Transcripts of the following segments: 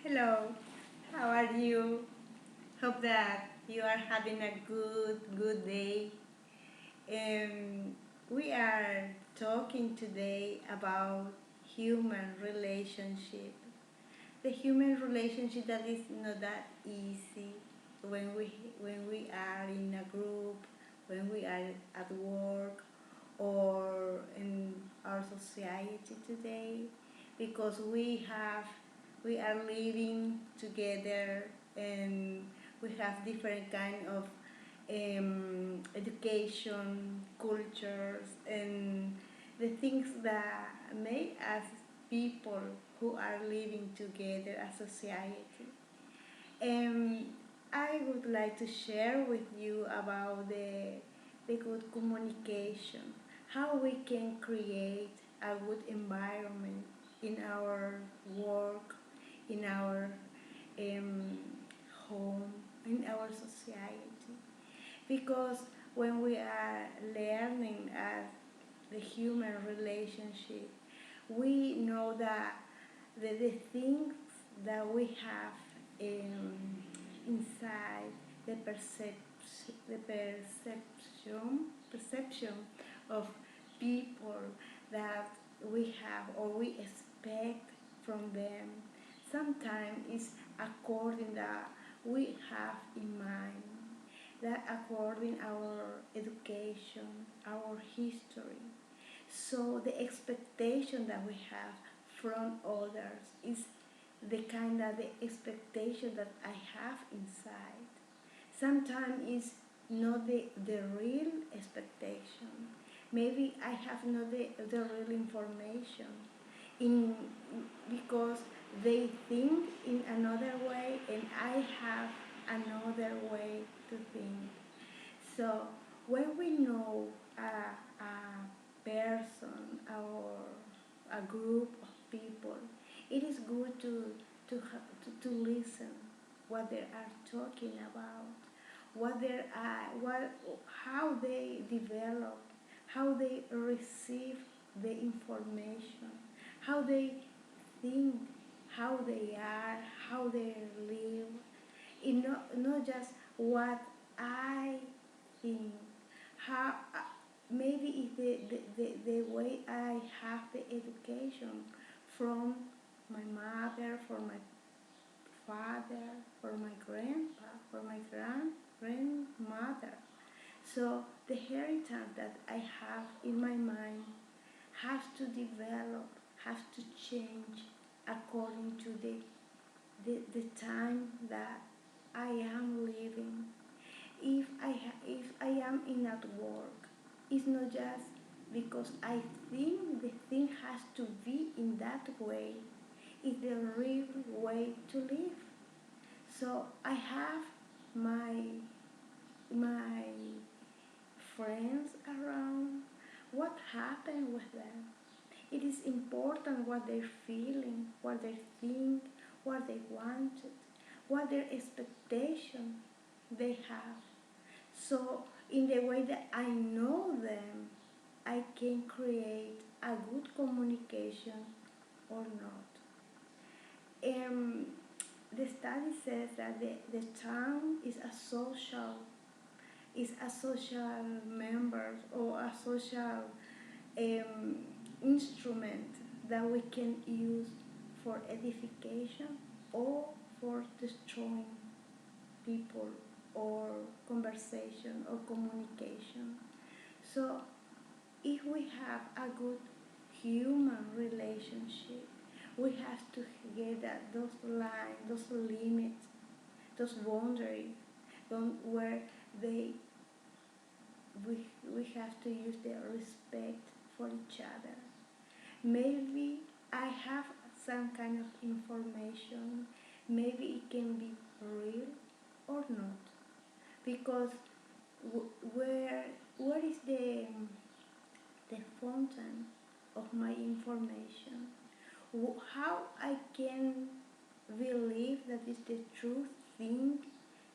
Hello, how are you? Hope that you are having a good day. Um, we are talking today about human relationship. The human relationship that is not that easy when we are in a group, when we are at work, or in our society today, because we are living together, and we have different kind of education, cultures, and the things that make us people who are living together as society. Um, I would like to share with you about the good communication, how we can create a good environment in our work, in our um, home, in our society. Because when we are learning the human relationship, we know that the things that we have inside, the perception of people that we have or we expect from them, sometimes is according that we have in mind, that according our education, our history. So the expectation that we have from others is the kind of the expectation that I have inside. Sometimes it's not the real expectation. Maybe I have not the real information in because they think in another way and I have another way to think. So when we know a person or a group of people, it is good to listen what they are talking about, how they develop, how they receive the information, how they think, how they are, how they live. Not just what I think, how maybe it's the way I have the education from my mother, from my father, from my grandpa, from my grandmother. So the inheritance that I have in my mind has to develop, has to change according to the time that I am living. If I am in at work, it's not just because I think the thing has to be in that way. It's the real way to live. So I have my my friends around. What happened with them? It is important what they're feeling, what they think, what they wanted, what their expectation they have. So in the way that I know them, I can create a good communication or not. Um, the study says that the tongue is a social member or a social um, instrument that we can use for edification or for destroying people or conversation or communication. So if we have a good human relationship, we have to get that those lines, those limits, those boundaries, where they we have to use the respect for each other. Maybe I have some kind of information, maybe it can be real or not, because where is the fountain of my information? How I can believe that is the truth thing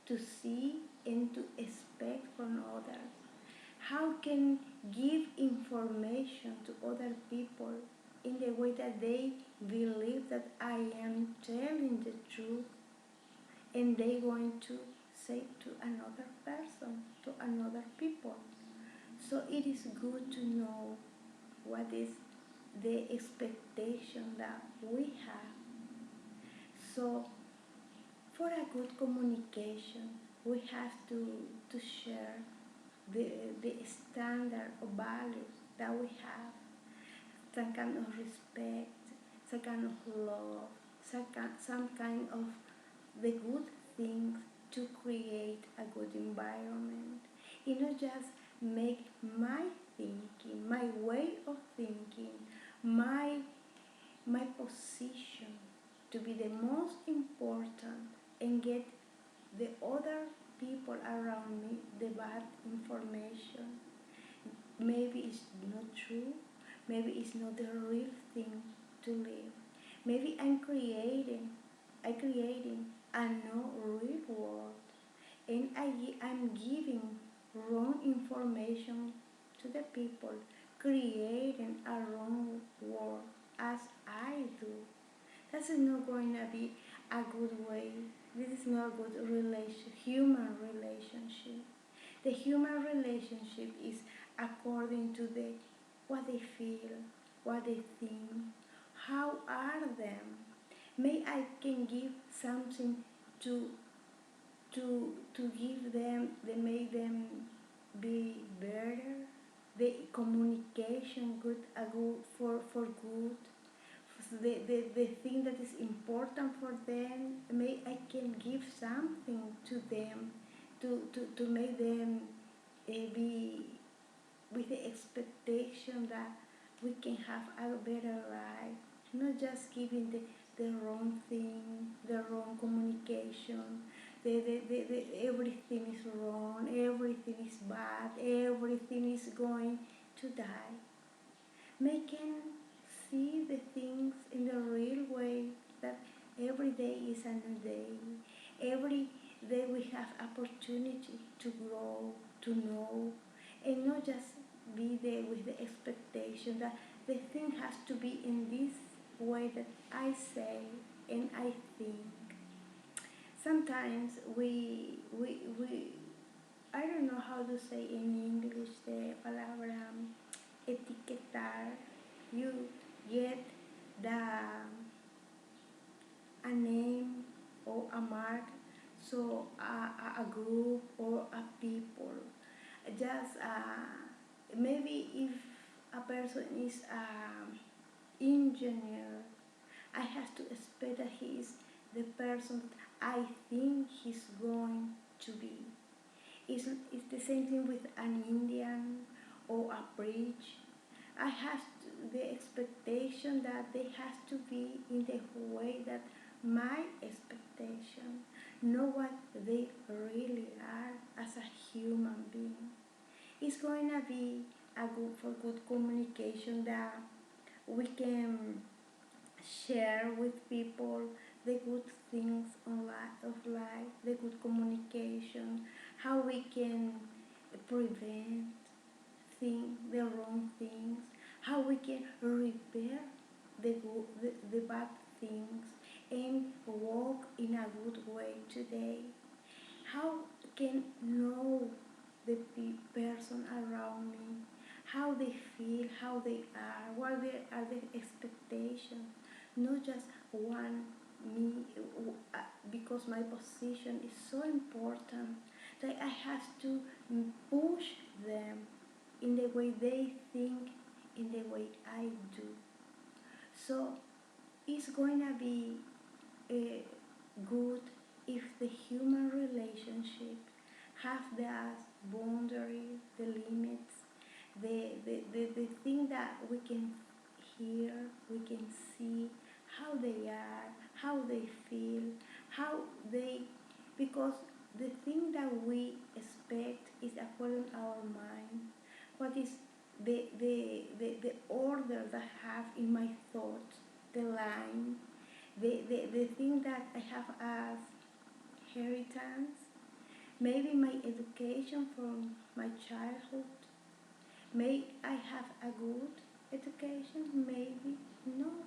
to see and to expect from others? How can give information to other people in the way that they believe that I am telling the truth, and they going to say to another person, to another people. So it is good to know what is the expectation that we have. So for a good communication, we have to share the, the standard of values that we have, some kind of respect, some kind of love, some kind of the good things to create a good environment. It not just make my thinking, my way of thinking, my my position to be the most important and get the other people around me the bad information. Maybe it's not true, maybe it's not the real thing to live. Maybe I'm creating a no real world, and I'm giving wrong information to the people, creating a wrong world as I do. This is not going to be a good way. This is not a good human relationship. The human relationship is according to the what they feel, what they think, how are them. May I can give something to to give them, they make them be better. The communication good, a good for good. The thing that is important for them, may I can give something to them to make them be with the expectation that we can have a better life, not just giving the wrong thing, the wrong communication, everything is wrong, everything is bad, everything is going to die. Making see the things in the real way, that every day is a new day. Every day we have opportunity to grow, to know, and not just be there with the expectation that the thing has to be in this way that I say and I think. Sometimes we I don't know how to say in English the palabra etiquetar. You get the a name or a mark, so a group or a people. Just maybe if a person is an engineer, I have to expect that he is the person I think he's going to be. It's the same thing with an Indian or a bridge. I have the expectation that they have to be in the way that my expectation, know what they really are as a human being. It's going to be a good for good communication that we can share with people the good things of life, the good communication, how we can prevent the wrong things, how we can repair the bad things and walk in a good way today. How can know the person around me, how they feel, how they are, what are the expectations, not just one me, because my position is so important that I have to push them in the way they think, in the way I do. So it's going to be good if the human relationship have the boundary, the limits, the thing that we can hear, we can see how they are, how they feel, how they, because the thing that we expect is according our mind, what is the order that I have in my thoughts, the line, the thing that I have as inheritance, maybe my education from my childhood. May I have a good? education, maybe not,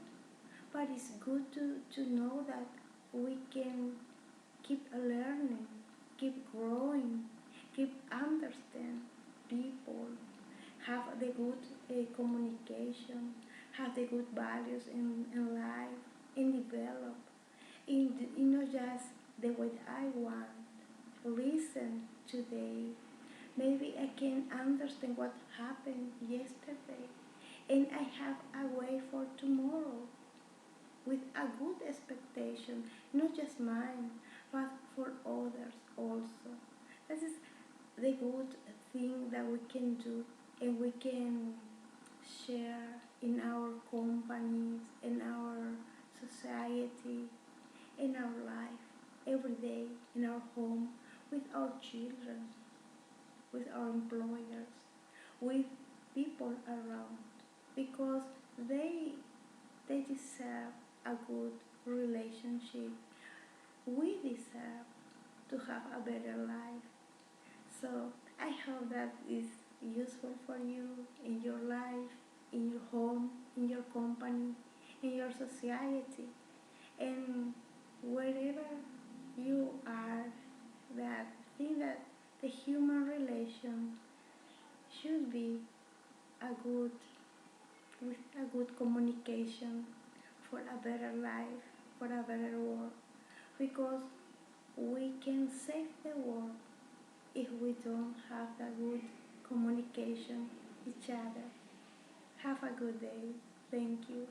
but it's good to know that we can keep learning, keep growing, keep understand people, have the good communication, have the good values in life, and develop not just the way I want. Listen today. Maybe I can understand what happened yesterday, and I have a way for tomorrow with a good expectation, not just mine, but for others also. This is the good thing that we can do, and we can share in our companies, in our society, in our life, every day, in our home, with our children, with our employers, with people around, because they they deserve a good relationship. We deserve to have a better life. So I hope that is useful for you in your life, in your home, in your company, in your society, and wherever you are. That think that the human relation should be a good with a good communication for a better life, for a better world, because we can save the world if we don't have that good communication each other. Have a good day. Thank you.